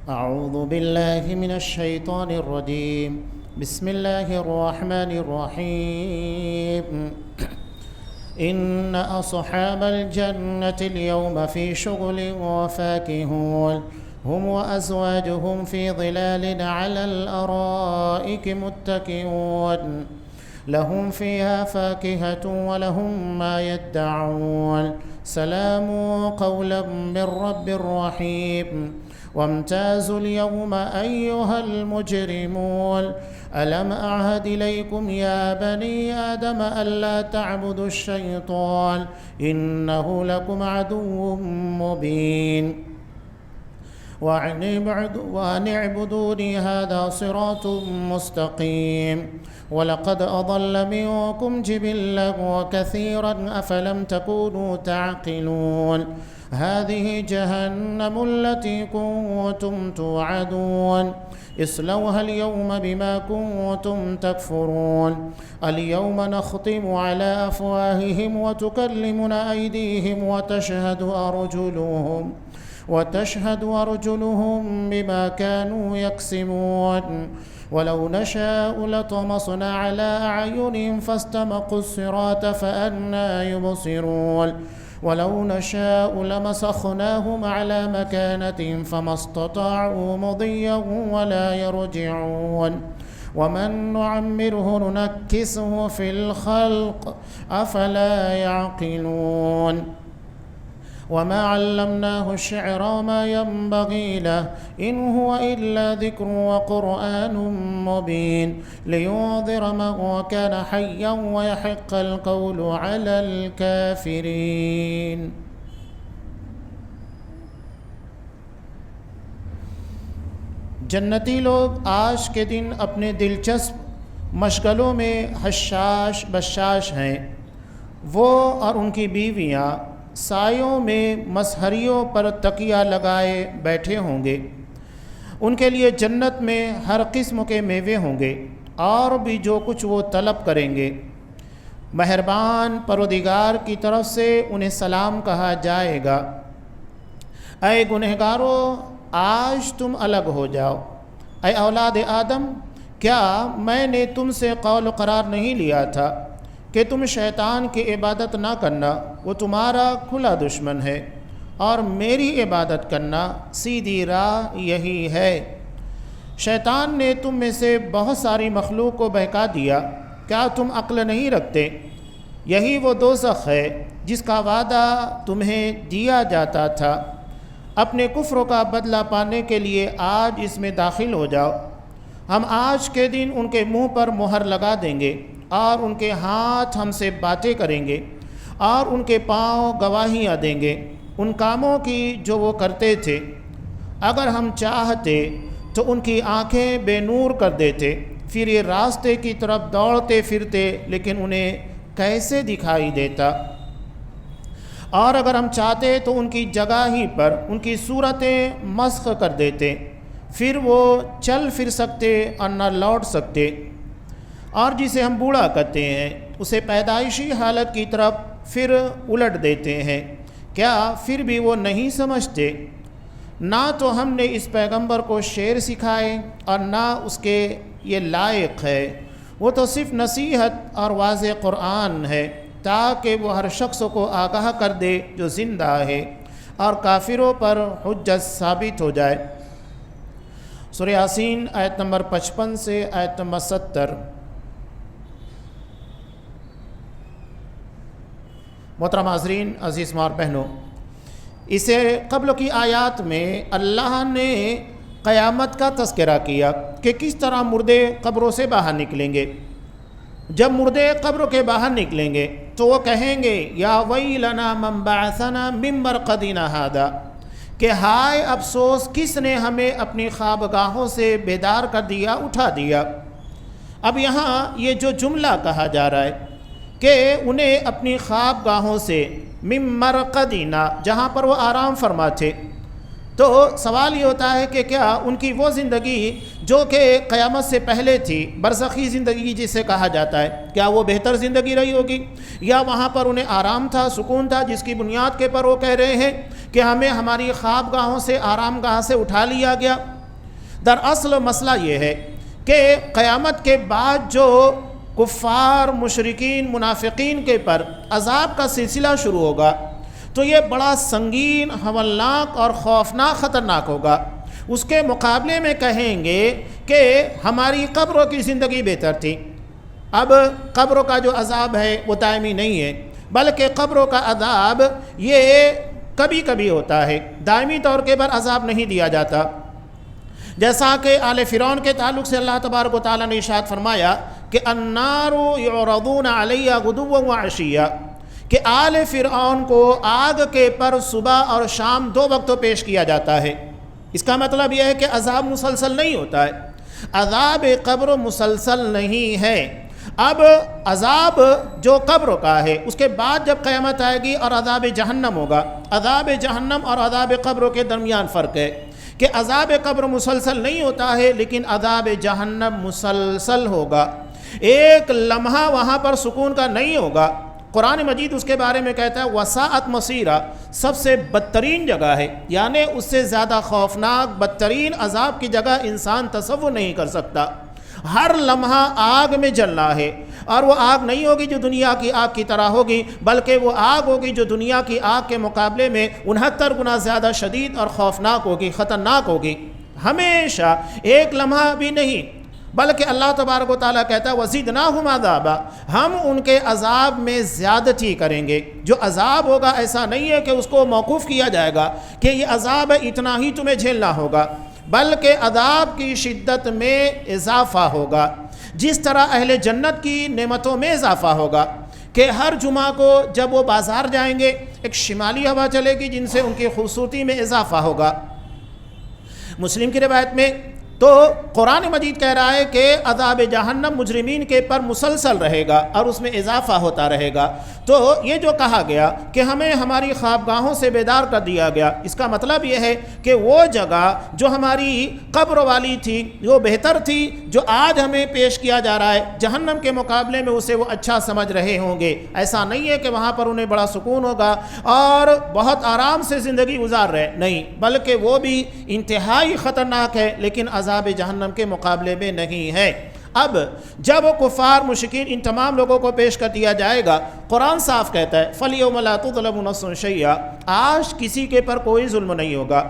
أعوذ بالله من الشيطان الرجيم. بسم الله الرحمن الرحيم. إن أصحاب الجنة اليوم في شغل وفاكهون هم وأزواجهم في ظلال على الأرائك متكئون لهم فيها فاكهة ولهم ما يدعون سلام قولا من رب رحيم. وامتازوا اليوم أيها المجرمون ألم أعهد إليكم يا بني آدم ألا تعبدوا الشيطان إنه لكم عدو مبين وأن اعبدوني هذا صراط مستقيم. ولقد أضل منكم جبلا وكثيرا أفلم تكونوا تعقلون. هذه جهنم التي كنتم توعدون اصلوها اليوم بما كنتم تكفرون. اليوم نختم على أفواههم وتكلمنا أيديهم وتشهد أرجلهم بما كانوا يكسبون. ولو نشاء لطمسنا على أعينهم فاستبقوا الصراط فأنى يبصرون. ولو نشاء لمسخناهم على مكانتهم فما استطاعوا مضيا ولا يرجعون. ومن نعمره ننكسه في الخلق أفلا يعقلون. وما علمناه الشعر وما ينبغي له إن هو إلا ذكر وقرآن مبين لينذر من كان حيا ويحق القول على الكافرين. جنتی لوگ آج کے دن اپنے دلچسپ مشغلوں میں حشاش بشاش ہیں. وہ اور ان کی بیویاں سایوں میں مسہریوں پر تکیہ لگائے بیٹھے ہوں گے. ان کے لیے جنت میں ہر قسم کے میوے ہوں گے اور بھی جو کچھ وہ طلب کریں گے. مہربان پروردگار کی طرف سے انہیں سلام کہا جائے گا. اے گنہگارو آج تم الگ ہو جاؤ. اے اولاد آدم کیا میں نے تم سے قول قرار نہیں لیا تھا کہ تم شیطان کی عبادت نہ کرنا، وہ تمہارا کھلا دشمن ہے، اور میری عبادت کرنا سیدھی راہ یہی ہے. شیطان نے تم میں سے بہت ساری مخلوق کو بہکا دیا. کیا تم عقل نہیں رکھتے؟ یہی وہ دوزخ ہے جس کا وعدہ تمہیں دیا جاتا تھا. اپنے کفر کا بدلہ پانے کے لیے آج اس میں داخل ہو جاؤ. ہم آج کے دن ان کے منہ پر مہر لگا دیں گے اور ان کے ہاتھ ہم سے باتیں کریں گے اور ان کے پاؤں گواہیاں دیں گے ان کاموں کی جو وہ کرتے تھے. اگر ہم چاہتے تو ان کی آنکھیں بے نور کر دیتے، پھر یہ راستے کی طرف دوڑتے پھرتے لیکن انہیں کیسے دکھائی دیتا. اور اگر ہم چاہتے تو ان کی جگہ ہی پر ان کی صورتیں مسخ کر دیتے، پھر وہ چل پھر سکتے اور نہ لوٹ سکتے. اور جسے ہم بوڑھا کہتے ہیں اسے پیدائشی حالت کی طرف پھر الٹ دیتے ہیں. کیا پھر بھی وہ نہیں سمجھتے؟ نہ تو ہم نے اس پیغمبر کو شعر سکھائے اور نہ اس کے یہ لائق ہے. وہ تو صرف نصیحت اور واضح قرآن ہے تاکہ وہ ہر شخص کو آگاہ کر دے جو زندہ ہے اور کافروں پر حجت ثابت ہو جائے. سورہ یاسین آیت نمبر 55 سے آیت نمبر 70. محترم حاضرین، عزیز ماں اور بہنوں، اسے قبل کی آیات میں اللہ نے قیامت کا تذکرہ کیا کہ کس طرح مردے قبروں سے باہر نکلیں گے. جب مردے قبروں کے باہر نکلیں گے تو وہ کہیں گے یا ویلنا من بعثنا من مرقدنا ھذا، کہ ہائے افسوس کس نے ہمیں اپنی خوابگاہوں سے بیدار کر دیا، اٹھا دیا. اب یہاں یہ جو جملہ کہا جا رہا ہے کہ انہیں اپنی خوابگاہوں سے من مرقدنا، جہاں پر وہ آرام فرما تھے، تو سوال یہ ہوتا ہے کہ کیا ان کی وہ زندگی جو کہ قیامت سے پہلے تھی، برزخی زندگی جسے کہا جاتا ہے، کیا وہ بہتر زندگی رہی ہوگی، یا وہاں پر انہیں آرام تھا، سکون تھا، جس کی بنیاد کے پر وہ کہہ رہے ہیں کہ ہمیں ہماری خوابگاہوں سے، آرام گاہ سے اٹھا لیا گیا. دراصل مسئلہ یہ ہے کہ قیامت کے بعد جو کفار، مشرکین، منافقین کے پر عذاب کا سلسلہ شروع ہوگا تو یہ بڑا سنگین، ہولناک اور خوفناک، خطرناک ہوگا۔ اس کے مقابلے میں کہیں گے کہ ہماری قبروں کی زندگی بہتر تھی۔ اب قبروں کا جو عذاب ہے وہ دائمی نہیں ہے، بلکہ قبروں کا عذاب یہ کبھی کبھی ہوتا ہے، دائمی طور کے پر عذاب نہیں دیا جاتا۔ جیسا کہ آل فرعون کے تعلق سے اللہ تبارک و تعالیٰ نے ارشاد فرمایا کہ النار یعرضون علیہ غدوا وعشیا، کہ آل فرعون کو آگ کے پر صبح اور شام 2 وقتوں پیش کیا جاتا ہے۔ اس کا مطلب یہ ہے کہ عذاب مسلسل نہیں ہوتا ہے، عذاب قبر مسلسل نہیں ہے۔ اب عذاب جو قبر کا ہے اس کے بعد جب قیامت آئے گی اور عذاب جہنم ہوگا، عذاب جہنم اور عذاب قبر کے درمیان فرق ہے کہ عذاب قبر مسلسل نہیں ہوتا ہے لیکن عذاب جہنم مسلسل ہوگا، ایک لمحہ وہاں پر سکون کا نہیں ہوگا۔ قرآن مجید اس کے بارے میں کہتا ہے وساعت مصیرہ، سب سے بدترین جگہ ہے، یعنی اس سے زیادہ خوفناک بدترین عذاب کی جگہ انسان تصور نہیں کر سکتا۔ ہر لمحہ آگ میں جلنا ہے، اور وہ آگ نہیں ہوگی جو دنیا کی آگ کی طرح ہوگی، بلکہ وہ آگ ہوگی جو دنیا کی آگ کے مقابلے میں 69 گنا زیادہ شدید اور خوفناک ہوگی، خطرناک ہوگی۔ ہمیشہ ایک لمحہ بھی نہیں، بلکہ اللہ تبارک و تعالیٰ کہتا ہے وَزِدْنَاهُمْ عَذَابًا، ہم ان کے عذاب میں زیادتی کریں گے۔ جو عذاب ہوگا ایسا نہیں ہے کہ اس کو موقوف کیا جائے گا کہ یہ عذاب ہے اتنا ہی تمہیں جھیلنا ہوگا، بلکہ عذاب کی شدت میں اضافہ ہوگا۔ جس طرح اہل جنت کی نعمتوں میں اضافہ ہوگا کہ ہر جمعہ کو جب وہ بازار جائیں گے ایک شمالی ہوا چلے گی جن سے ان کی خوبصورتی میں اضافہ ہوگا۔ مسلم کی روایت میں تو قرآن مجید کہہ رہا ہے کہ عذاب جہنم مجرمین کے پر مسلسل رہے گا اور اس میں اضافہ ہوتا رہے گا۔ تو یہ جو کہا گیا کہ ہمیں ہماری خوابگاہوں سے بیدار کر دیا گیا، اس کا مطلب یہ ہے کہ وہ جگہ جو ہماری قبر والی تھی، جو بہتر تھی، جو آج ہمیں پیش کیا جا رہا ہے، جہنم کے مقابلے میں اسے وہ اچھا سمجھ رہے ہوں گے۔ ایسا نہیں ہے کہ وہاں پر انہیں بڑا سکون ہوگا اور بہت آرام سے زندگی گزار رہے، نہیں، بلکہ وہ بھی انتہائی خطرناک ہے لیکن عذاب جہنم کے مقابلے میں نہیں ہے۔ اب جب کفار مشرکین ان تمام لوگوں کو پیش کر دیا جائے گا، قرآن صاف کہتا ہے فَالْيَوْمَ لَا تُظْلَمُ نَفْسٌ شَيْئًا، آج کسی کے پر کوئی ظلم نہیں ہوگا۔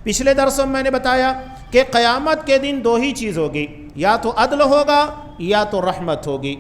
پچھلے درسوں میں نے بتایا کہ قیامت کے دن 2 ہی چیز ہوگی، یا تو عدل ہوگا یا تو رحمت ہوگی۔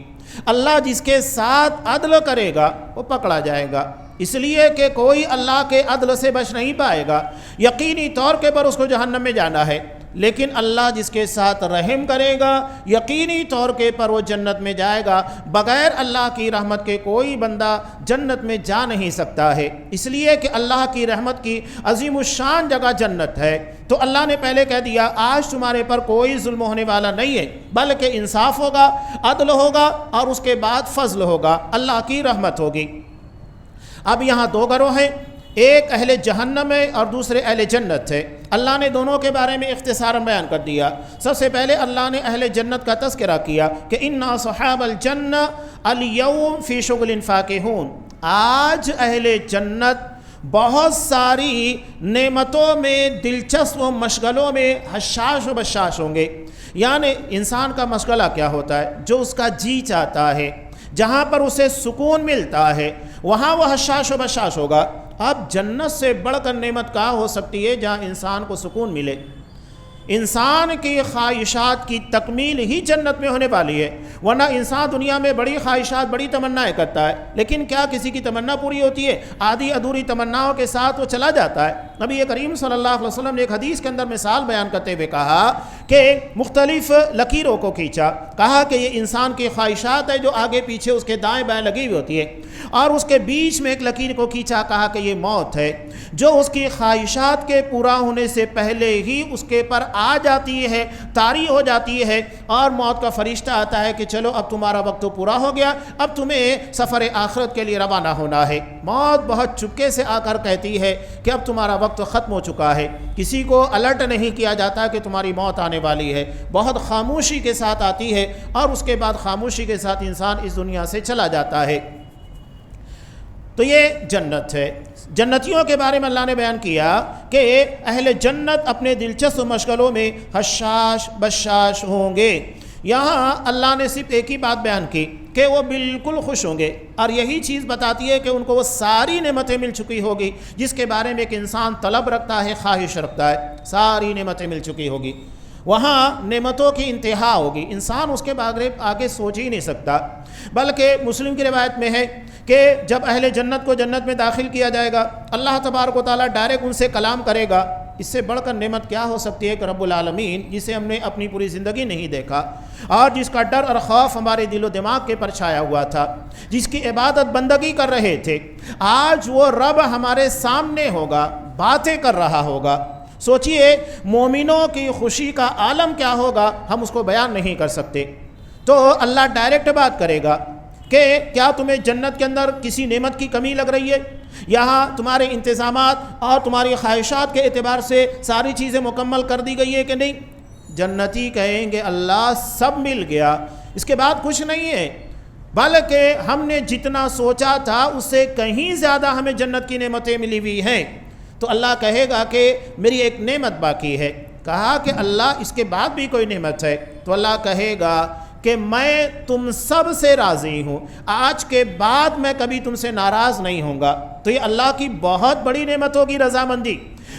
اللہ جس کے ساتھ عدل کرے گا وہ پکڑا جائے گا، اس لیے کہ کوئی اللہ کے عدل سے بچ نہیں پائے گا، یقینی طور کے پر اس کو جہنم میں جانا ہے۔ لیکن اللہ جس کے ساتھ رحم کرے گا یقینی طور کے پر وہ جنت میں جائے گا۔ بغیر اللہ کی رحمت کے کوئی بندہ جنت میں جا نہیں سکتا ہے، اس لیے کہ اللہ کی رحمت کی عظیم الشان جگہ جنت ہے۔ تو اللہ نے پہلے کہہ دیا آج تمہارے پر کوئی ظلم ہونے والا نہیں ہے، بلکہ انصاف ہوگا، عدل ہوگا اور اس کے بعد فضل ہوگا، اللہ کی رحمت ہوگی۔ اب یہاں 2 گروہ ہیں، ایک اہل جہنم ہے اور دوسرے اہل جنت ہے۔ اللہ نے دونوں کے بارے میں اختصاراً بیان کر دیا۔ سب سے پہلے اللہ نے اہل جنت کا تذکرہ کیا کہ اِنَّا صُحَابَ الْجَنَّةِ الْيَوْمَ فِي شُغْلٍ فَاكِهُونَ، آج اہل جنت بہت ساری نعمتوں میں، دلچسپ و مشغلوں میں حشاش و بشاش ہوں گے۔ یعنی انسان کا مشغلہ کیا ہوتا ہے؟ جو اس کا جی چاہتا ہے، جہاں پر اسے سکون ملتا ہے وہاں وہ حشاش و بشاش ہوگا۔ اب جنت سے بڑھ کر نعمت کہاں ہو سکتی ہے جہاں انسان کو سکون ملے؟ انسان کی خواہشات کی تکمیل ہی جنت میں ہونے والی ہے، ورنہ انسان دنیا میں بڑی خواہشات، بڑی تمنائیں کرتا ہے، لیکن کیا کسی کی تمنا پوری ہوتی ہے؟ آدھی ادھوری تمناؤں کے ساتھ وہ چلا جاتا ہے۔ نبی کریم صلی اللہ علیہ وسلم نے ایک حدیث کے اندر مثال بیان کرتے ہوئے کہا کہ مختلف لکیروں کو کھینچا، کہا کہ یہ انسان کی خواہشات ہے جو آگے پیچھے اس کے دائیں بائیں لگی ہوئی ہوتی ہے، اور اس کے بیچ میں ایک لکیر کو کھینچا، کہا کہ یہ موت ہے جو اس کی خواہشات کے پورا ہونے سے پہلے ہی اس کے پر آ جاتی ہے، طاری ہو جاتی ہے، اور موت کا فرشتہ آتا ہے کہ چلو اب تمہارا وقت تو پورا ہو گیا، اب تمہیں سفر آخرت کے لیے روانہ ہونا ہے۔ موت بہت چپکے سے آ کر کہتی ہے کہ اب تمہارا وقت ختم ہو چکا ہے، کسی کو الرٹ نہیں کیا جاتا کہ تمہاری موت آنے والی ہے، بہت خاموشی کے ساتھ آتی ہے، اور اس کے بعد خاموشی کے ساتھ انسان اس دنیا سے چلا جاتا ہے۔ تو یہ جنت ہے۔ جنتیوں کے بارے میں اللہ نے بیان کیا کہ اہل جنت اپنے دلچسپ مشغلوں میں حشاش بشاش ہوں گے۔ یہاں اللہ نے صرف ایک ہی بات بیان کی کہ وہ بالکل خوش ہوں گے، اور یہی چیز بتاتی ہے کہ ان کو وہ ساری نعمتیں مل چکی ہوگی جس کے بارے میں ایک انسان طلب رکھتا ہے، خواہش رکھتا ہے، ساری نعمتیں مل چکی ہوگی۔ وہاں نعمتوں کی انتہا ہوگی، انسان اس کے آگے سوچ ہی نہیں سکتا۔ بلکہ مسلم کی روایت میں ہے کہ جب اہل جنت کو جنت میں داخل کیا جائے گا، اللہ تبارک و تعالیٰ ڈائریکٹ ان سے کلام کرے گا۔ اس سے بڑھ کر نعمت کیا ہو سکتی ہے کہ رب العالمین جسے ہم نے اپنی پوری زندگی نہیں دیکھا، اور جس کا ڈر اور خوف ہمارے دل و دماغ کے پر چھایا ہوا تھا، جس کی عبادت بندگی کر رہے تھے، آج وہ رب ہمارے سامنے ہوگا، باتیں کر رہا ہوگا۔ سوچئے مومنوں کی خوشی کا عالم کیا ہوگا، ہم اس کو بیان نہیں کر سکتے۔ تو اللہ ڈائریکٹ بات کرے گا کہ کیا تمہیں جنت کے اندر کسی نعمت کی کمی لگ رہی ہے؟ یہاں تمہارے انتظامات اور تمہاری خواہشات کے اعتبار سے ساری چیزیں مکمل کر دی گئی ہے کہ نہیں؟ جنتی کہیں گے اللہ سب مل گیا، اس کے بعد کچھ نہیں ہے، بلکہ ہم نے جتنا سوچا تھا اس سے کہیں زیادہ ہمیں جنت کی نعمتیں ملی ہوئی ہیں۔ تو اللہ کہے گا کہ میری ایک نعمت باقی ہے۔ کہا کہ اللہ اس کے بعد بھی کوئی نعمت ہے؟ تو اللہ کہے گا کہ میں تم سب سے راضی ہوں، آج کے بعد میں کبھی تم سے ناراض نہیں ہوں گا۔ تو یہ اللہ کی بہت بڑی نعمت ہوگی رضامندی،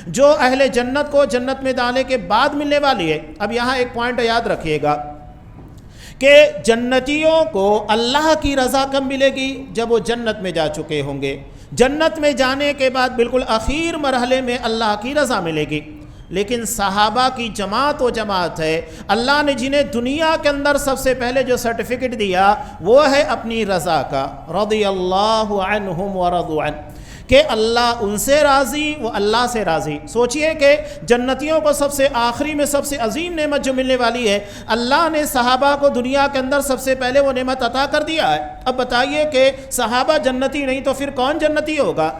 جو اہل جنت کو جنت میں ڈالنے کے بعد ملنے والی ہے۔ اب یہاں ایک پوائنٹ یاد رکھیے گا کہ جنتیوں کو اللہ کی رضا کب ملے گی؟ جب وہ جنت میں جا چکے ہوں گے۔ جنت میں جانے کے بعد بالکل آخر مرحلے میں اللہ کی رضا ملے گی۔ لیکن صحابہ کی جماعت و جماعت ہے، اللہ نے جنہیں دنیا کے اندر سب سے پہلے جو سرٹیفکیٹ دیا وہ ہے اپنی رضا کا، رضی اللہ عنہم ورضوا عنہ، کہ اللہ ان سے راضی، وہ اللہ سے راضی۔ سوچئے کہ جنتیوں کو سب سے آخری میں سب سے عظیم نعمت جو ملنے والی ہے، اللہ نے صحابہ کو دنیا کے اندر سب سے پہلے وہ نعمت عطا کر دیا ہے۔ اب بتائیے کہ صحابہ جنتی نہیں تو پھر کون جنتی ہوگا؟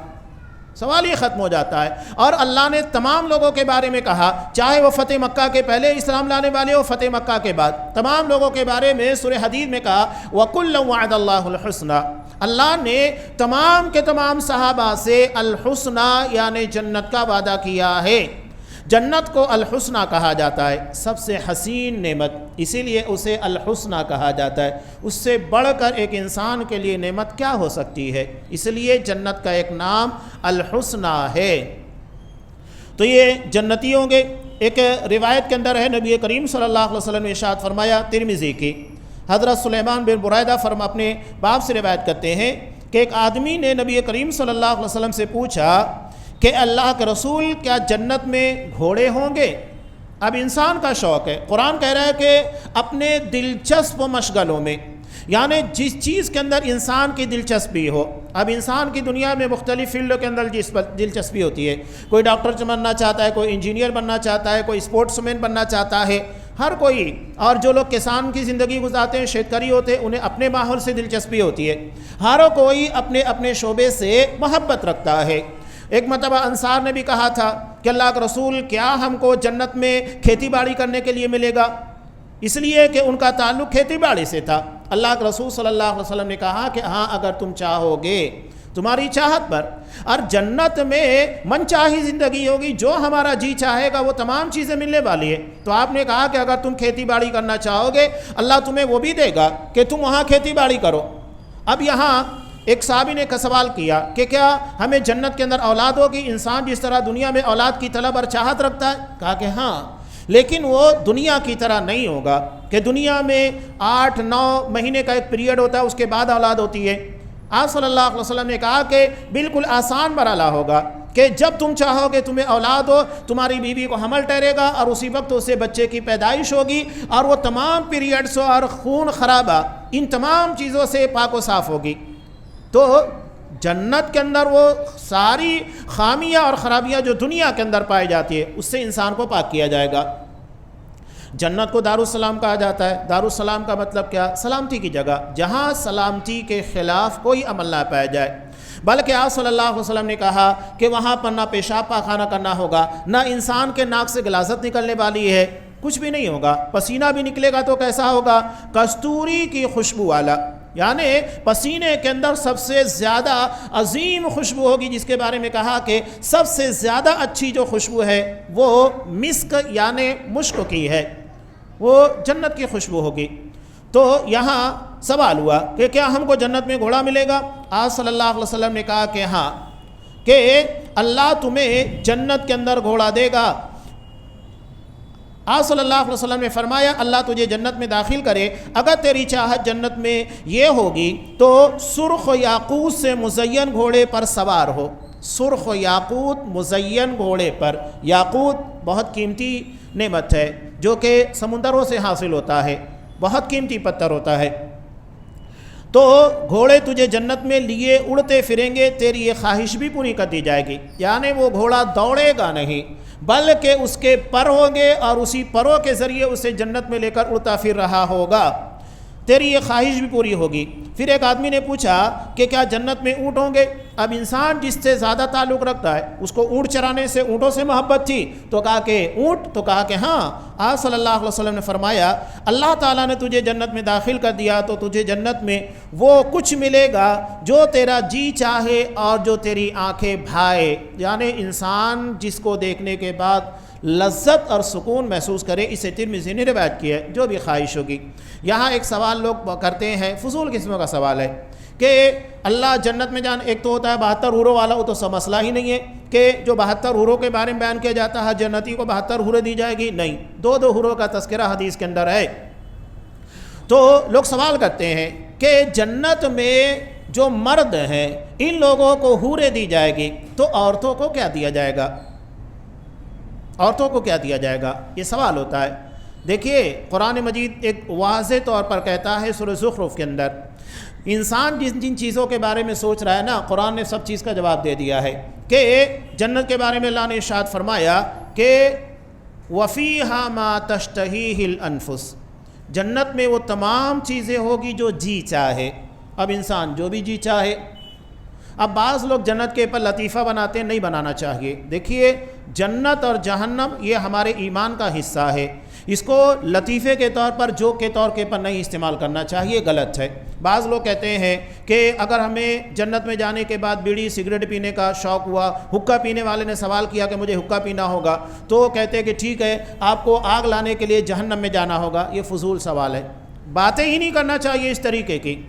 سوال یہ ختم ہو جاتا ہے۔ اور اللہ نے تمام لوگوں کے بارے میں کہا، چاہے وہ فتح مکہ کے پہلے اسلام لانے والے ہو، فتح مکہ کے بعد، تمام لوگوں کے بارے میں سورہ حدید میں کہا وَكُلًّا وَعَدَ اللَّهُ الْحُسْنَى، اللہ نے تمام کے تمام صحابہ سے الحسنہ یعنی جنت کا وعدہ کیا ہے۔ جنت کو الحسنہ کہا جاتا ہے، سب سے حسین نعمت، اسی لیے اسے الحسنہ کہا جاتا ہے۔ اس سے بڑھ کر ایک انسان کے لیے نعمت کیا ہو سکتی ہے؟ اس لیے جنت کا ایک نام الحسنہ ہے۔ تو یہ جنتی ہوں گے۔ ایک روایت کے اندر ہے، نبی کریم صلی اللہ علیہ وسلم نے ارشاد فرمایا، ترمذی کی، حضرت سلیمان بن برائدہ اپنے باپ سے روایت کرتے ہیں کہ ایک آدمی نے نبی کریم صلی اللہ علیہ وسلم سے پوچھا کہ اللہ کے رسول کیا جنت میں گھوڑے ہوں گے؟ اب انسان کا شوق ہے، قرآن کہہ رہا ہے کہ اپنے دلچسپ مشغلوں میں، یعنی جس چیز کے اندر انسان کی دلچسپی ہو۔ اب انسان کی دنیا میں مختلف فیلڈوں کے اندر دلچسپی ہوتی ہے، کوئی ڈاکٹر بننا چاہتا ہے، کوئی انجینئر بننا چاہتا ہے، کوئی اسپورٹس مین بننا چاہتا ہے، ہر کوئی۔ اور جو لوگ کسان کی زندگی گزارتے ہیں، شیتکاری ہوتے ہیں، انہیں اپنے ماحول سے دلچسپی ہوتی ہے، ہر کوئی اپنے اپنے شعبے سے محبت رکھتا ہے۔ ایک مرتبہ انصار نے بھی کہا تھا کہ اللہ کے رسول کیا ہم کو جنت میں کھیتی باڑی کرنے کے لیے ملے گا؟ اس لیے کہ ان کا تعلق کھیتی باڑی سے تھا۔ اللہ کے رسول صلی اللہ علیہ وسلم نے کہا کہ ہاں، اگر تم چاہو گے، تمہاری چاہت پر، اور جنت میں من چاہی زندگی ہوگی، جو ہمارا جی چاہے گا وہ تمام چیزیں ملنے والی ہے۔ تو آپ نے کہا کہ اگر تم کھیتی باڑی کرنا چاہو گے، اللہ تمہیں وہ بھی دے گا کہ تم وہاں کھیتی باڑی کرو۔ اب یہاں ایک صحابی نے سوال کیا کہ کیا ہمیں جنت کے اندر اولاد ہوگی؟ انسان جس طرح دنیا میں اولاد کی طلب اور چاہت رکھتا ہے، کہا کہ ہاں، لیکن وہ دنیا کی طرح نہیں ہوگا کہ دنیا میں 8-9 مہینے کا ایک پیریڈ ہوتا ہے، اس کے بعد اولاد ہوتی ہے۔ آپ صلی اللہ علیہ وسلم نے کہا کہ بالکل آسان مرحلہ ہوگا کہ جب تم چاہو گے تمہیں اولاد ہو، تمہاری بیوی کو حمل ٹھہرے گا اور اسی وقت اسے بچے کی پیدائش ہوگی، اور وہ تمام پیریڈز اور خون خرابہ ان تمام چیزوں سے پاک و صاف ہوگی۔ تو جنت کے اندر وہ ساری خامیاں اور خرابیاں جو دنیا کے اندر پائی جاتی ہے، اس سے انسان کو پاک کیا جائے گا۔ جنت کو دارالسلام کہا جاتا ہے۔ دارالسلام کا مطلب کیا؟ سلامتی کی جگہ، جہاں سلامتی کے خلاف کوئی عمل نہ پایا جائے۔ بلکہ آپ صلی اللہ علیہ وسلم نے کہا کہ وہاں پر نہ پیشاب پاخانہ کرنا ہوگا، نہ انسان کے ناک سے غلاظت نکلنے والی ہے، کچھ بھی نہیں ہوگا۔ پسینہ بھی نکلے گا تو کیسا ہوگا؟ کستوری کی خوشبو والا۔ یعنی پسینے کے اندر سب سے زیادہ عظیم خوشبو ہوگی، جس کے بارے میں کہا کہ سب سے زیادہ اچھی جو خوشبو ہے وہ مسک یعنی مشک کی ہے، وہ جنت کی خوشبو ہوگی۔ تو یہاں سوال ہوا کہ کیا ہم کو جنت میں گھوڑا ملے گا؟ آپ صلی اللہ علیہ وسلم نے کہا کہ ہاں، کہ اللہ تمہیں جنت کے اندر گھوڑا دے گا۔ آپ صلی اللہ علیہ وسلم نے فرمایا اللہ تجھے جنت میں داخل کرے، اگر تیری چاہت جنت میں یہ ہوگی تو سرخ یاقوت سے مزین گھوڑے پر سوار ہو۔ سرخ یاقوت مزین گھوڑے پر، یاقوت بہت قیمتی نعمت ہے جو کہ سمندروں سے حاصل ہوتا ہے، بہت قیمتی پتھر ہوتا ہے۔ تو گھوڑے تجھے جنت میں لیے اڑتے پھریں گے، تیری یہ خواہش بھی پوری کر دی جائے گی، یعنی وہ گھوڑا دوڑے گا نہیں بلکہ اس کے پر ہوں گے اور اسی پروں کے ذریعے اسے جنت میں لے کر اڑتا پھر رہا ہوگا، تیری یہ خواہش بھی پوری ہوگی۔ پھر ایک آدمی نے پوچھا کہ کیا جنت میں اونٹ ہوں گے؟ اب انسان جس سے زیادہ تعلق رکھتا ہے اس کو اونٹ چرانے سے، اونٹوں سے محبت تھی، تو کہا کہ اونٹ، تو کہا کہ ہاں۔ آپ صلی اللہ علیہ وسلم نے فرمایا اللہ تعالیٰ نے تجھے جنت میں داخل کر دیا تو تجھے جنت میں وہ کچھ ملے گا جو تیرا جی چاہے اور جو تیری آنکھیں بھائے، یعنی انسان جس کو دیکھنے کے بعد لذت اور سکون محسوس کرے، اسے ترمذی نے روایت کی ہے، جو بھی خواہش ہوگی۔ یہاں ایک سوال لوگ کرتے ہیں، فضول قسموں کا سوال ہے کہ اللہ جنت میں ایک تو ہوتا ہے 72 حوروں والا، وہ تو سب مسئلہ ہی نہیں ہے کہ جو 72 حوروں کے بارے میں بیان کیا جاتا ہے جنتی کو 72 حوریں دی جائے گی، نہیں، 2 حوروں کا تذکرہ حدیث کے اندر ہے۔ تو لوگ سوال کرتے ہیں کہ جنت میں جو مرد ہیں ان لوگوں کو حوریں دی جائے گی تو عورتوں کو کیا دیا جائے گا؟ عورتوں کو کیا دیا جائے گا؟ یہ سوال ہوتا ہے۔ دیکھیے قرآن مجید ایک واضح طور پر کہتا ہے سورہ زخرف کے اندر، انسان جن چیزوں کے بارے میں سوچ رہا ہے نا، قرآن نے سب چیز کا جواب دے دیا ہے کہ جنت کے بارے میں اللہ نے ارشاد فرمایا کہ وَفِيهَا مَا تَشْتَهِيهِ الْأَنفُسُ، جنت میں وہ تمام چیزیں ہوگی جو جی چاہے۔ اب انسان جو بھی جی چاہے، اب بعض لوگ جنت کے اوپر لطیفہ بناتے ہیں، نہیں بنانا چاہیے۔ دیکھیے جنت اور جہنم یہ ہمارے ایمان کا حصہ ہے، اس کو لطیفے کے طور پر، جوک کے طور پر نہیں استعمال کرنا چاہیے، غلط ہے۔ بعض لوگ کہتے ہیں کہ اگر ہمیں جنت میں جانے کے بعد بیڑی سگریٹ پینے کا شوق ہوا، حقہ پینے والے نے سوال کیا کہ مجھے حقہ پینا ہوگا، تو کہتے ہیں کہ ٹھیک ہے آپ کو آگ لانے کے لیے جہنم میں جانا ہوگا۔ یہ فضول سوال ہے، باتیں ہی نہیں کرنا چاہیے اس طریقے کی۔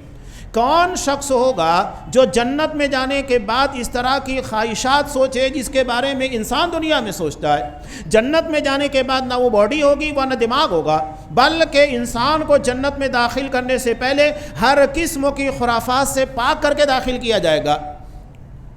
کون شخص ہوگا جو جنت میں جانے کے بعد اس طرح کی خواہشات سوچے جس کے بارے میں انسان دنیا میں سوچتا ہے؟ جنت میں جانے کے بعد نہ وہ باڈی ہوگی نہ دماغ ہوگا، بلکہ انسان کو جنت میں داخل کرنے سے پہلے ہر قسم کی خرافات سے پاک کر کے داخل کیا جائے گا۔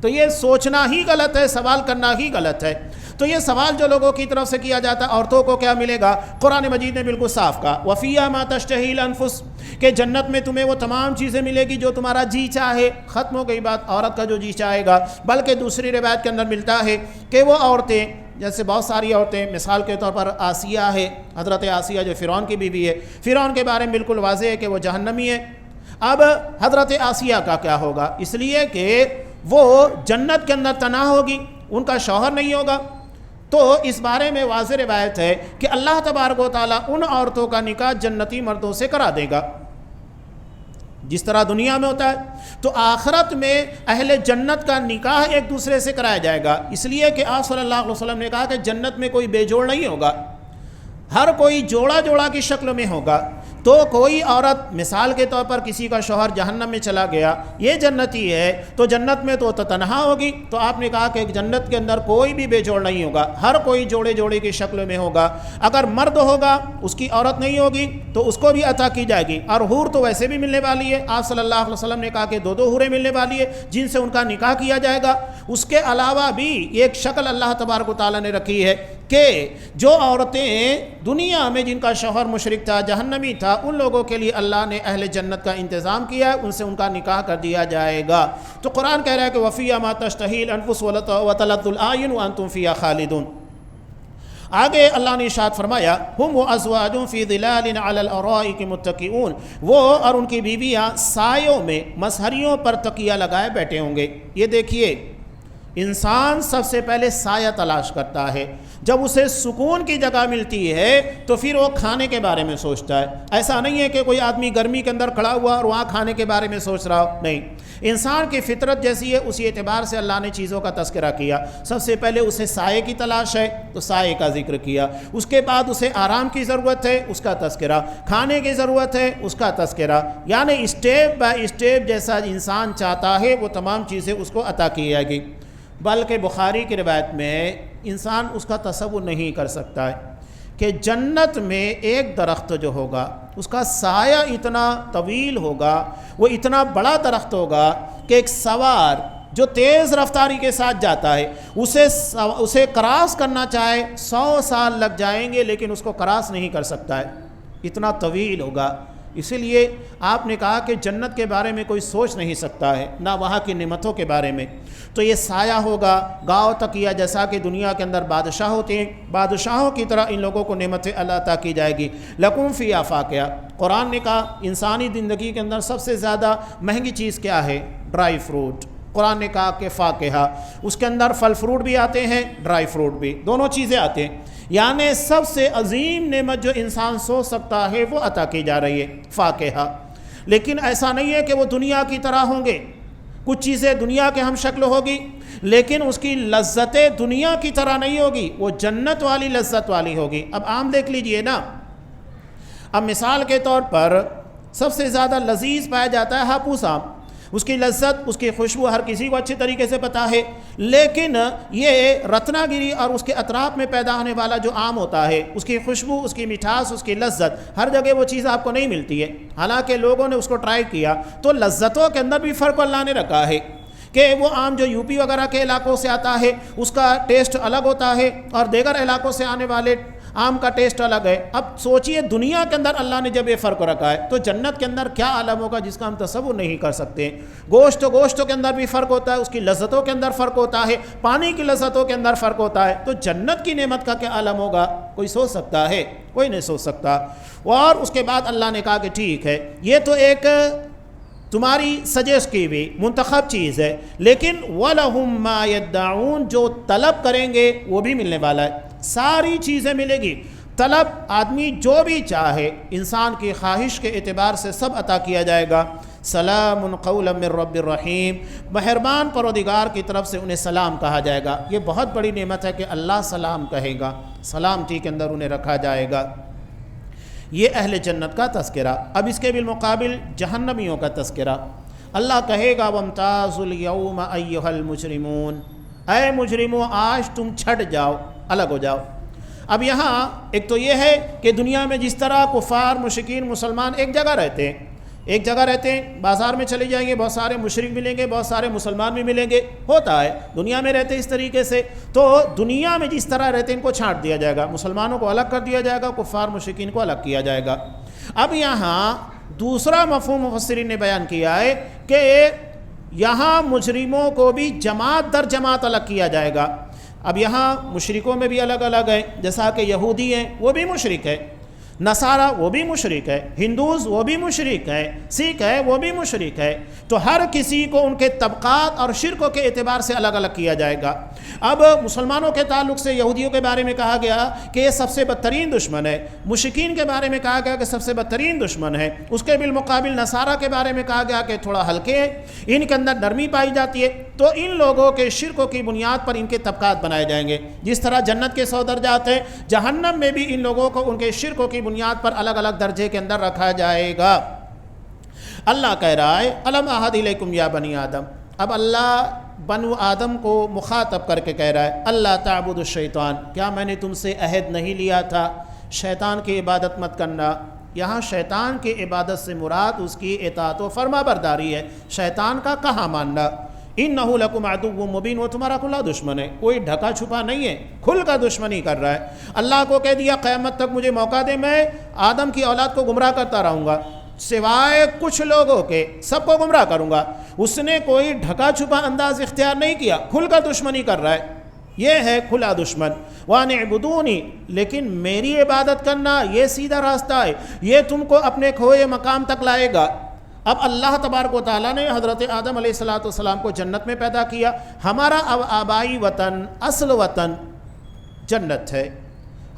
تو یہ سوچنا ہی غلط ہے، سوال کرنا ہی غلط ہے۔ تو یہ سوال جو لوگوں کی طرف سے کیا جاتا ہے عورتوں کو کیا ملے گا، قرآن مجید نے بالکل صاف کہا وَفِيهَا مَا تَشْتَهِي الْأَنفُسُ، کہ جنت میں تمہیں وہ تمام چیزیں ملے گی جو تمہارا جی چاہے۔ ختم ہو گئی بات عورت کا جو جی چاہے گا، بلکہ دوسری روایت کے اندر ملتا ہے کہ وہ عورتیں، جیسے بہت ساری عورتیں، مثال کے طور پر آسیہ ہے، حضرت آسیہ جو فرعون کی بیوی ہے، فرعون کے بارے میں بالکل واضح ہے کہ وہ جہنمی ہے۔ اب حضرت آسیہ کا کیا ہوگا؟ اس لیے کہ وہ جنت کے اندر تنہا ہوگی، ان کا شوہر نہیں ہوگا۔ تو اس بارے میں واضح روایت ہے کہ اللہ تبارک و تعالیٰ ان عورتوں کا نکاح جنتی مردوں سے کرا دے گا جس طرح دنیا میں ہوتا ہے، تو آخرت میں اہل جنت کا نکاح ایک دوسرے سے کرایا جائے گا، اس لیے کہ آپ صلی اللہ علیہ وسلم نے کہا کہ جنت میں کوئی بے جوڑ نہیں ہوگا، ہر کوئی جوڑا جوڑا کی شکل میں ہوگا۔ تو کوئی عورت مثال کے طور پر کسی کا شوہر جہنم میں چلا گیا، یہ جنتی ہے تو جنت میں تو تنہا ہوگی، تو آپ نے کہا کہ جنت کے اندر کوئی بھی بے جوڑ نہیں ہوگا، ہر کوئی جوڑے جوڑے کی شکل میں ہوگا۔ اگر مرد ہوگا اس کی عورت نہیں ہوگی تو اس کو بھی عطا کی جائے گی، اور حور تو ویسے بھی ملنے والی ہے۔ آپ صلی اللہ علیہ وسلم نے کہا کہ 2 حوریں ملنے والی ہے جن سے ان کا نکاح کیا جائے گا۔ اس کے علاوہ بھی ایک شکل اللہ تبارک و تعالیٰ نے رکھی ہے کہ جو عورتیں دنیا میں جن کا شوہر مشرک تھا، جہنمی تھا، ان لوگوں کے لیے اللہ نے اہل جنت کا انتظام کیا ہے، ان سے ان کا نکاح کر دیا جائے گا۔ تو قرآن کہہ رہا ہے کہ وَفِيهَا مَا تَشْتَهِي الْأَنفُسُ وَتَلَذُّ الْأَعْيُنُ وَأَنْتُمْ فِيهَا خَالِدُونَ۔ آگے اللہ نے ارشاد فرمایا ہم وَأَزْوَاجٌ فِي ظِلَالٍ عَلَى الْأَرَائِكِ مُتَّكِئُونَ، وہ اور ان کی بیویاں سایوں میں مسہریوں پر تکیہ لگائے بیٹھے ہوں گے۔ یہ دیکھیے انسان سب سے پہلے سایہ تلاش کرتا ہے، جب اسے سکون کی جگہ ملتی ہے تو پھر وہ کھانے کے بارے میں سوچتا ہے۔ ایسا نہیں ہے کہ کوئی آدمی گرمی کے اندر کھڑا ہوا اور وہاں کھانے کے بارے میں سوچ رہا ہو، نہیں، انسان کی فطرت جیسی ہے اسی اعتبار سے اللہ نے چیزوں کا تذکرہ کیا۔ سب سے پہلے اسے سائے کی تلاش ہے تو سائے کا ذکر کیا، اس کے بعد اسے آرام کی ضرورت ہے، اس کا تذکرہ، کھانے کی ضرورت ہے، اس کا تذکرہ، یعنی اسٹیپ بائی اسٹیپ جیسا انسان چاہتا ہے وہ تمام چیزیں اس کو عطا کی جائے گی۔ بلکہ بخاری کی روایت میں انسان اس کا تصور نہیں کر سکتا ہے کہ جنت میں ایک درخت جو ہوگا اس کا سایہ اتنا طویل ہوگا، وہ اتنا بڑا درخت ہوگا کہ ایک سوار جو تیز رفتاری کے ساتھ جاتا ہے اسے کراس کرنا چاہے 100 سال لگ جائیں گے لیکن اس کو کراس نہیں کر سکتا ہے، اتنا طویل ہوگا۔ اسی لیے آپ نے کہا کہ جنت کے بارے میں کوئی سوچ نہیں سکتا ہے، نہ وہاں کی نعمتوں کے بارے میں۔ تو یہ سایہ ہوگا گاؤں تکیہ، جیسا کہ دنیا کے اندر بادشاہ ہوتے ہیں، بادشاہوں کی طرح ان لوگوں کو نعمتیں اللہ عطا کی جائے گی۔ لکم فیہا فاکہہ، قرآن نے کہا انسانی زندگی کے اندر سب سے زیادہ مہنگی چیز کیا ہے؟ Dry fruit. قرآن نے کہا کہ فاکہہ، اس کے اندر پھل فروٹ بھی آتے ہیں، ڈرائی فروٹ بھی، دونوں چیزیں آتے ہیں، یعنی سب سے عظیم نعمت جو انسان سوچ سکتا ہے وہ عطا کی جا رہی ہے، فاکہہ۔ لیکن ایسا نہیں ہے کہ وہ دنیا کی طرح ہوں گے، کچھ چیزیں دنیا کے ہم شکل ہوگی لیکن اس کی لذتیں دنیا کی طرح نہیں ہوگی، وہ جنت والی لذت والی ہوگی۔ اب عام دیکھ لیجئے نا، اب مثال کے طور پر سب سے زیادہ لذیذ پایا جاتا ہے ہاپوس آم، اس کی لذت، اس کی خوشبو ہر کسی کو اچھے طریقے سے پتہ ہے، لیکن یہ رتنا گری اور اس کے اطراف میں پیدا ہونے والا جو آم ہوتا ہے، اس کی خوشبو، اس کی مٹھاس، اس کی لذت، ہر جگہ وہ چیز آپ کو نہیں ملتی ہے۔ حالانکہ لوگوں نے اس کو ٹرائی کیا تو لذتوں کے اندر بھی فرق اللہ نے رکھا ہے کہ وہ آم جو یو پی وغیرہ کے علاقوں سے آتا ہے اس کا ٹیسٹ الگ ہوتا ہے اور دیگر علاقوں سے آنے والے آم کا ٹیسٹ الگ ہے۔ اب سوچئے دنیا کے اندر اللہ نے جب یہ فرق رکھا ہے تو جنت کے اندر کیا عالم ہوگا جس کا ہم تصور نہیں کر سکتے۔ گوشتوں کے اندر بھی فرق ہوتا ہے، اس کی لذتوں کے اندر فرق ہوتا ہے، پانی کی لذتوں کے اندر فرق ہوتا ہے، تو جنت کی نعمت کا کیا عالم ہوگا؟ کوئی سوچ سکتا ہے؟ کوئی نہیں سوچ سکتا۔ اور اس کے بعد اللہ نے کہا کہ ٹھیک ہے یہ تو ایک تمہاری سجیسٹ کی ہوئی منتخب چیز ہے، لیکن وَلَهُمْ مَا يَدَّعُونَ، جو طلب کریں گے وہ بھی ملنے والا ہے، ساری چیزیں ملے گی۔ طلب آدمی جو بھی چاہے انسان کی خواہش کے اعتبار سے سب عطا کیا جائے گا۔ سلام قولا من رب الرحیم، مہربان پروردگار کی طرف سے انہیں سلام کہا جائے گا۔ یہ بہت بڑی نعمت ہے کہ اللہ سلام کہے گا، سلامتی کے اندر انہیں رکھا جائے گا۔ یہ اہل جنت کا تذکرہ۔ اب اس کے بالمقابل جہنمیوں کا تذکرہ۔ اللہ کہے گا وَامْتَازُوا الْيَوْمَ أَيُّهَا الْمُجْرِمُونَ، اے مجرموں آج تم چھٹ جاؤ، الگ ہو جاؤ۔ اب یہاں ایک تو یہ ہے کہ دنیا میں جس طرح کفار، مشرکین، مسلمان ایک جگہ رہتے ہیں، بازار میں چلے جائیں گے بہت سارے مشرک ملیں گے، بہت سارے مسلمان بھی ملیں گے، ہوتا ہے دنیا میں رہتے اس طریقے سے۔ تو دنیا میں جس طرح رہتے ان کو چھانٹ دیا جائے گا، مسلمانوں کو الگ کر دیا جائے گا، کفار مشرکین کو الگ کیا جائے گا۔ اب یہاں دوسرا مفہوم مفسرین نے بیان کیا ہے کہ یہاں مجرموں کو بھی جماعت در جماعت الگ کیا جائے گا۔ اب یہاں مشرکوں میں بھی الگ الگ ہیں، جیسا کہ یہودی ہیں وہ بھی مشرک ہے، نصارہ وہ بھی مشرک ہے، ہندوز وہ بھی مشرک ہے، سکھ ہے وہ بھی مشرک ہے، تو ہر کسی کو ان کے طبقات اور شرکوں کے اعتبار سے الگ الگ کیا جائے گا۔ اب مسلمانوں کے تعلق سے یہودیوں کے بارے میں کہا گیا کہ یہ سب سے بدترین دشمن ہے، مشرکین کے بارے میں کہا گیا کہ سب سے بدترین دشمن ہے، اس کے بالمقابل نصارہ کے بارے میں کہا گیا کہ تھوڑا ہلکے ہیں، ان کے اندر نرمی پائی جاتی ہے۔ تو ان لوگوں کے شرکوں کی بنیاد پر ان کے طبقات بنائے جائیں گے، جس طرح جنت کے 100 درجات ہیں، جہنم میں بھی ان لوگوں کو ان کے شرکوں کی بنیاد پر الگ الگ درجے کے اندر رکھا جائے گا۔ اللہ کہہ رہا ہے الم اعہد الیکم یا بنی آدم، اب اللہ بنو آدم کو مخاطب کر کے کہہ رہا ہے اللہ تعبدوا الشیطان، کیا میں نے تم سے عہد نہیں لیا تھا شیطان کی عبادت مت کرنا؟ یہاں شیطان کی عبادت سے مراد اس کی اطاعت و فرما برداری ہے، شیطان کا کہاں ماننا۔ انہ لکم عدو مبین، وہ تمہارا کھلا دشمن ہے، کوئی ڈھکا چھپا نہیں ہے، کھل کا دشمنی کر رہا ہے۔ اللہ کو کہہ دیا قیامت تک مجھے موقع دے، میں آدم کی اولاد کو گمراہ کرتا رہوں گا، سوائے کچھ لوگوں کے سب کو گمراہ کروں گا۔ اس نے کوئی ڈھکا چھپا انداز اختیار نہیں کیا، کھل کا دشمنی کر رہا ہے، یہ ہے کھلا دشمن۔ وَأَنِ اعْبُدُونِي، لیکن میری عبادت کرنا یہ سیدھا راستہ ہے، یہ تم کو اپنے کھوئے مقام تک لائے گا۔ اب اللہ تبارک و تعالیٰ نے حضرت آدم علیہ السلام کو جنت میں پیدا کیا. ہمارا آبائی وطن، اصل وطن جنت ہے.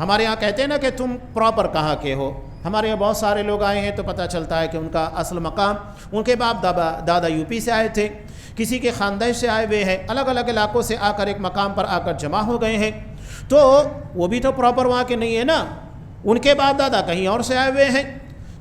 ہمارے یہاں کہتے ہیں نا کہ تم پراپر کہاں کے ہو. ہمارے یہاں بہت سارے لوگ آئے ہیں تو پتہ چلتا ہے کہ ان کا اصل مقام، ان کے باپ دادا یو پی سے آئے تھے، کسی کے خاندان سے آئے ہوئے ہیں، الگ الگ علاقوں سے آ کر ایک مقام پر آ کر جمع ہو گئے ہیں. تو وہ بھی تو پراپر وہاں کے نہیں ہے نا، ان کے باپ دادا کہیں اور سے آئے ہوئے ہیں.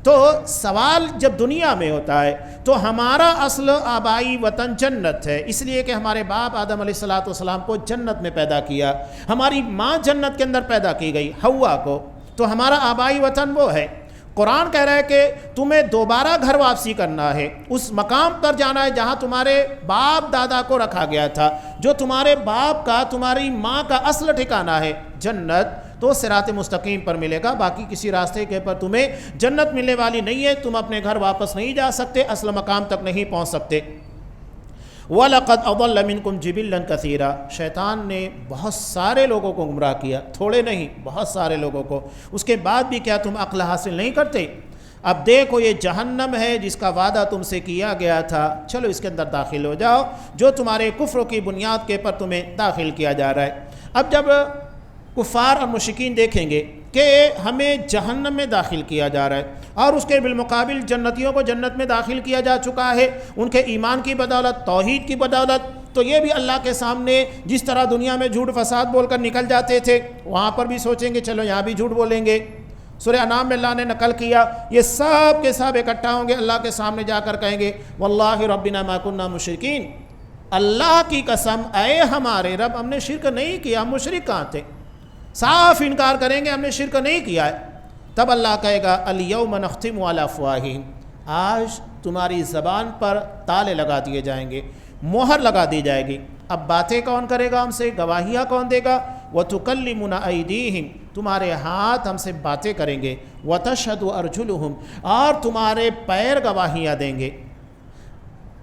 تو سوال جب دنیا میں ہوتا ہے تو ہمارا اصل آبائی وطن جنت ہے، اس لیے کہ ہمارے باپ آدم علیہ السلام کو جنت میں پیدا کیا. ہماری ماں جنت کے اندر پیدا کی گئی حوا کو، تو ہمارا آبائی وطن وہ ہے. قرآن کہہ رہا ہے کہ تمہیں دوبارہ گھر واپسی کرنا ہے، اس مقام پر جانا ہے جہاں تمہارے باپ دادا کو رکھا گیا تھا، جو تمہارے باپ کا، تمہاری ماں کا اصل ٹھکانہ ہے جنت. تو صراط مستقیم پر ملے گا، باقی کسی راستے کے پر تمہیں جنت ملنے والی نہیں ہے. تم اپنے گھر واپس نہیں جا سکتے، اصل مقام تک نہیں پہنچ سکتے. وَلَقَدْ أَضَلَّ مِنْكُمْ جِبِلًّا كَثِيرًا، شیطان نے بہت سارے لوگوں کو گمراہ کیا، تھوڑے نہیں بہت سارے لوگوں کو. اس کے بعد بھی کیا تم عقل حاصل نہیں کرتے؟ اب دیکھو یہ جہنم ہے جس کا وعدہ تم سے کیا گیا تھا، چلو اس کے اندر داخل ہو جاؤ، جو تمہارے کفر کی بنیاد کے پر تمہیں داخل کیا جا رہا ہے. اب جب کفار اور مشرکین دیکھیں گے کہ ہمیں جہنم میں داخل کیا جا رہا ہے اور اس کے بالمقابل جنتیوں کو جنت میں داخل کیا جا چکا ہے ان کے ایمان کی بدولت، توحید کی بدولت، تو یہ بھی اللہ کے سامنے جس طرح دنیا میں جھوٹ فساد بول کر نکل جاتے تھے، وہاں پر بھی سوچیں گے چلو یہاں بھی جھوٹ بولیں گے. سورہ انعام میں اللہ نے نقل کیا، یہ سب کے سب اکٹھا ہوں گے، اللہ کے سامنے جا کر کہیں گے واللہ ربنا ما کننا مشرکین، اللہ کی قسم اے ہمارے رب ہم نے شرک نہیں کیا، ہم مشرک کہاں تھے. صاف انکار کریں گے ہم نے شرک نہیں کیا ہے. تب اللہ کہے گا الیوم نختم علی افواہہم، آج تمہاری زبان پر تالے لگا دیے جائیں گے، مہر لگا دی جائے گی. اب باتیں کون کرے گا ہم سے، گواہیاں کون دے گا؟ وَتُكَلِّمُنَا أَيْدِيهِمْ، تمہارے ہاتھ ہم سے باتیں کریں گے، وَتَشْهَدُ أَرْجُلُهُمْ، اور تمہارے پیر گواہیاں دیں گے.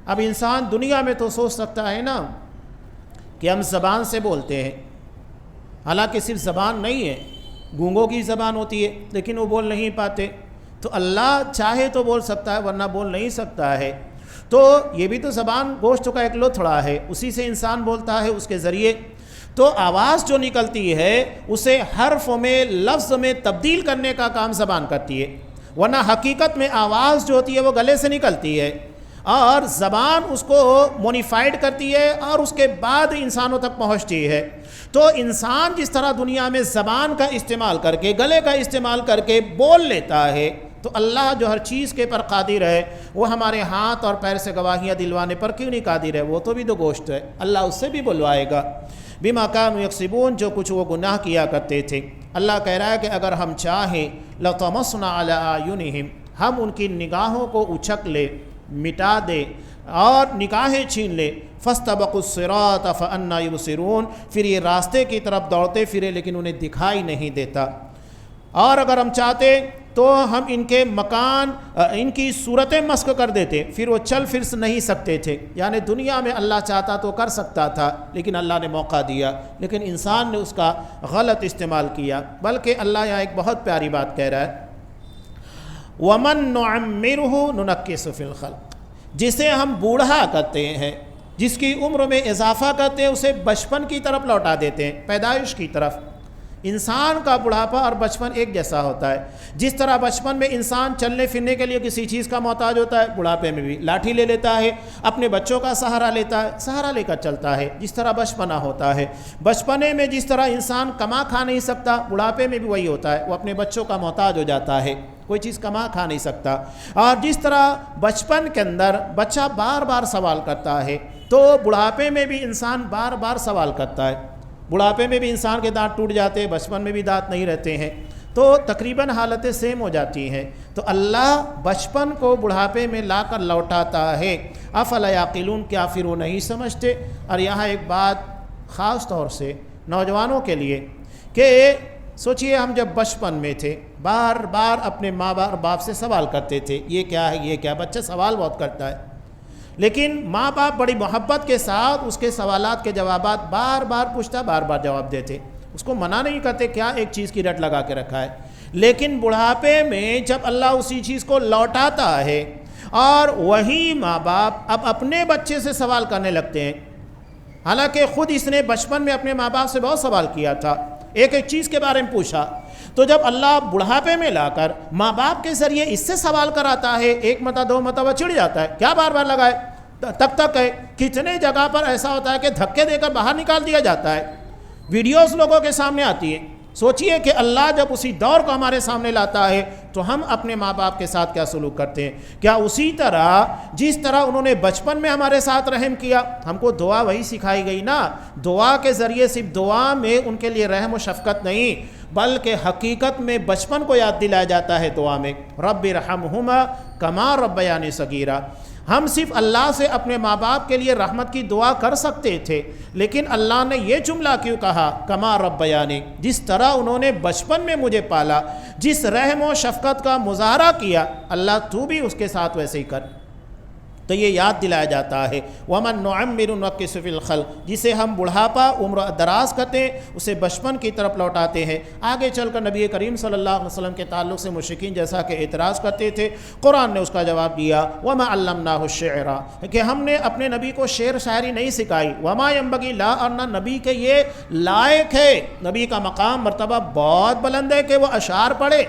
اب انسان دنیا میں تو سوچ سکتا ہے نا کہ ہم زبان سے بولتے ہیں، حالانکہ صرف زبان نہیں ہے، گونگوں کی زبان ہوتی ہے لیکن وہ بول نہیں پاتے. تو اللہ چاہے تو بول سکتا ہے ورنہ بول نہیں سکتا ہے. تو یہ بھی تو زبان گوشت کا ایک لوتھڑا ہے، اسی سے انسان بولتا ہے، اس کے ذریعے. تو آواز جو نکلتی ہے اسے حرف میں، لفظ میں تبدیل کرنے کا کام زبان کرتی ہے، ورنہ حقیقت میں آواز جو ہوتی ہے وہ گلے سے نکلتی ہے اور زبان اس کو مونیفائڈ کرتی ہے اور اس کے بعد انسانوں تک پہنچتی ہے. تو انسان جس طرح دنیا میں زبان کا استعمال کر کے، گلے کا استعمال کر کے بول لیتا ہے، تو اللہ جو ہر چیز کے پر قادر ہے وہ ہمارے ہاتھ اور پیر سے گواہیاں دلوانے پر کیوں نہیں قادر ہے؟ وہ تو بھی تو گوشت ہے، اللہ اس سے بھی بلوائے گا. بما کانوا یکسبون، جو کچھ وہ گناہ کیا کرتے تھے. اللہ کہہ رہا ہے کہ اگر ہم چاہیں لطمسنا علی اعینہم، ہم ان کی نگاہوں کو اچھک لے، مٹا دے اور نگاہیں چھین لے. فاستبقوا الصراط فأنى يبصرون، پھر یہ راستے کی طرف دوڑتے پھرے لیکن انہیں دکھائی نہیں دیتا. اور اگر ہم چاہتے تو ہم ان کے مکان، ان کی صورتیں مسخ کر دیتے، پھر وہ چل پھر نہیں سکتے تھے. یعنی دنیا میں اللہ چاہتا تو کر سکتا تھا لیکن اللہ نے موقع دیا، لیکن انسان نے اس کا غلط استعمال کیا. بلکہ اللہ یہاں ایک بہت پیاری بات کہہ رہا ہے، وَمَن نُعَمِّرْهُ نُنَكِّسُ فِي الْخَلْقِ، جسے ہم بوڑھا کرتے ہیں، جس کی عمر میں اضافہ کرتے ہیں، اسے بچپن کی طرف لوٹا دیتے ہیں، پیدائش کی طرف. انسان کا بڑھاپا اور بچپن ایک جیسا ہوتا ہے. جس طرح بچپن میں انسان چلنے پھرنے کے لیے کسی چیز کا محتاج ہوتا ہے، بڑھاپے میں بھی لاٹھی لے لیتا ہے، اپنے بچوں کا سہارا لیتا ہے، سہارا لے کر چلتا ہے. جس طرح بچپنا ہوتا ہے، بچپنے میں جس طرح انسان کما کھا نہیں سکتا، بڑھاپے میں بھی وہی ہوتا ہے، وہ اپنے بچوں کا محتاج ہو جاتا ہے، کوئی چیز کما کھا نہیں سکتا. اور جس طرح بچپن کے اندر بچہ بار بار سوال کرتا ہے، تو بڑھاپے میں بھی انسان بار بار سوال کرتا ہے. بڑھاپے میں بھی انسان کے دانت ٹوٹ جاتے ہیں، بچپن میں بھی دانت نہیں رہتے ہیں، تو تقریباً حالتیں سیم ہو جاتی ہیں. تو اللہ بچپن کو بڑھاپے میں لا کر لوٹاتا ہے. افلا یعقلون، کیا پھر وہ نہیں سمجھتے؟ اور یہاں ایک بات خاص طور سے نوجوانوں کے لیے کہ سوچئے، ہم جب بچپن میں تھے بار بار اپنے ماں باپ سے سوال کرتے تھے، یہ کیا ہے، یہ کیا. بچہ سوال بہت کرتا ہے لیکن ماں باپ بڑی محبت کے ساتھ اس کے سوالات کے جوابات بار بار پوچھتا، بار بار جواب دیتے، اس کو منع نہیں کرتے کیا ایک چیز کی رٹ لگا کے رکھا ہے. لیکن بڑھاپے میں جب اللہ اسی چیز کو لوٹاتا ہے اور وہی ماں باپ اب اپنے بچے سے سوال کرنے لگتے ہیں، حالانکہ خود اس نے بچپن میں اپنے ماں باپ سے بہت سوال کیا تھا، ایک ایک چیز کے بارے میں پوچھا۔ تو جب اللہ بڑھاپے میں لا کر ماں باپ کے ذریعے اس سے سوال کراتا ہے، ایک مرتبہ دو مرتبہ چڑ جاتا ہے، کیا بار بار لگائے، تک تک ہے۔ کتنے جگہ پر ایسا ہوتا ہے کہ دھکے دے کر باہر نکال دیا جاتا ہے، ویڈیوز لوگوں کے سامنے آتی ہے۔ سوچئے کہ اللہ جب اسی دور کو ہمارے سامنے لاتا ہے تو ہم اپنے ماں باپ کے ساتھ کیا سلوک کرتے ہیں؟ کیا اسی طرح جس طرح انہوں نے بچپن میں ہمارے ساتھ رحم کیا، ہم کو دعا وہی سکھائی گئی نا، دعا کے ذریعے صرف دعا میں ان کے لیے رحم و شفقت نہیں، بلکہ حقیقت میں بچپن کو یاد دلایا جاتا ہے دعا میں، رب ارحمہما کما ربیانی صغیرا۔ ہم صرف اللہ سے اپنے ماں باپ کے لیے رحمت کی دعا کر سکتے تھے، لیکن اللہ نے یہ جملہ کیوں کہا کما ربیانی، جس طرح انہوں نے بچپن میں مجھے پالا، جس رحم و شفقت کا مظاہرہ کیا، اللہ تو بھی اس کے ساتھ ویسے ہی کر۔ تو یہ یاد دلایا جاتا ہے وَمَن نُعَمِّرُ نُنَكِّسُ فِي الْخَلْقِ، جسے ہم بڑھاپا عمر دراز کرتے ہیں اسے بچپن کی طرف لوٹاتے ہیں۔ آگے چل کر نبی کریم صلی اللہ علیہ وسلم کے تعلق سے مشرکین جیسا کہ اعتراض کرتے تھے، قرآن نے اس کا جواب دیا وَمَا عَلَّمْنَاهُ الشِّعْرَ، کہ ہم نے اپنے نبی کو شعر شاعری نہیں سکھائی، وَمَا يَنبَغِي لا، اور نہ نبی کے یہ لائق ہے، نبی کا مقام مرتبہ بہت بلند ہے کہ وہ اشعار پڑھے،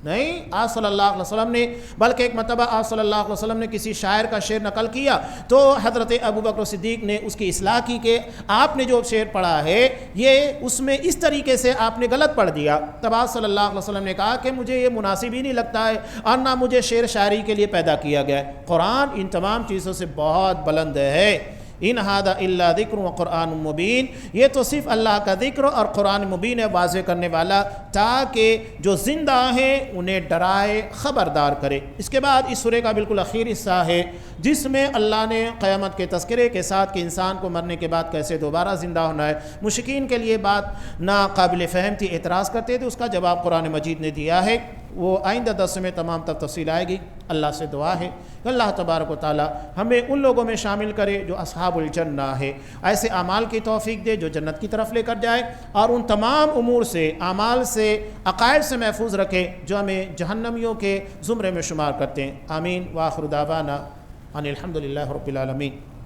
نہیں۔ آپ صلی اللہ علیہ وسلم نے، بلکہ ایک مرتبہ آپ صلی اللہ علیہ وسلم نے کسی شاعر کا شعر نقل کیا تو حضرت ابوبکر صدیق نے اس کی اصلاح کی کہ آپ نے جو شعر پڑھا ہے یہ اس میں اس طریقے سے آپ نے غلط پڑھ دیا۔ تب آپ صلی اللہ علیہ وسلم نے کہا کہ مجھے یہ مناسب ہی نہیں لگتا ہے اور نہ مجھے شعر شاعری کے لیے پیدا کیا گیا ہے، قرآن ان تمام چیزوں سے بہت بلند ہے۔ ان ھذا الا ذکر و قرآن مبین، یہ تو صرف اللہ کا ذکر اور قرآن مبین ہے، واضح کرنے والا، تاکہ جو زندہ ہیں انہیں ڈرائے خبردار کرے۔ اس کے بعد اس سورہ کا بالکل اخیر حصہ ہے جس میں اللہ نے قیامت کے تذکرے کے ساتھ کہ انسان کو مرنے کے بعد کیسے دوبارہ زندہ ہونا ہے، مشرکین کے لیے بات ناقابل فہم تھی، اعتراض کرتے تھے، اس کا جواب قرآن مجید نے دیا ہے۔ وہ آئندہ درس میں تمام تفصیل آئے گی۔ اللہ سے دعا ہے کہ اللہ تبارک و تعالی ہمیں ان لوگوں میں شامل کرے جو اصحاب الجنہ ہے، ایسے اعمال کی توفیق دے جو جنت کی طرف لے کر جائے، اور ان تمام امور سے، اعمال سے، عقائد سے محفوظ رکھے جو ہمیں جہنمیوں کے زمرے میں شمار کرتے ہیں۔ آمین۔ وآخر دعوانا ان الحمد للہ رب العالمین۔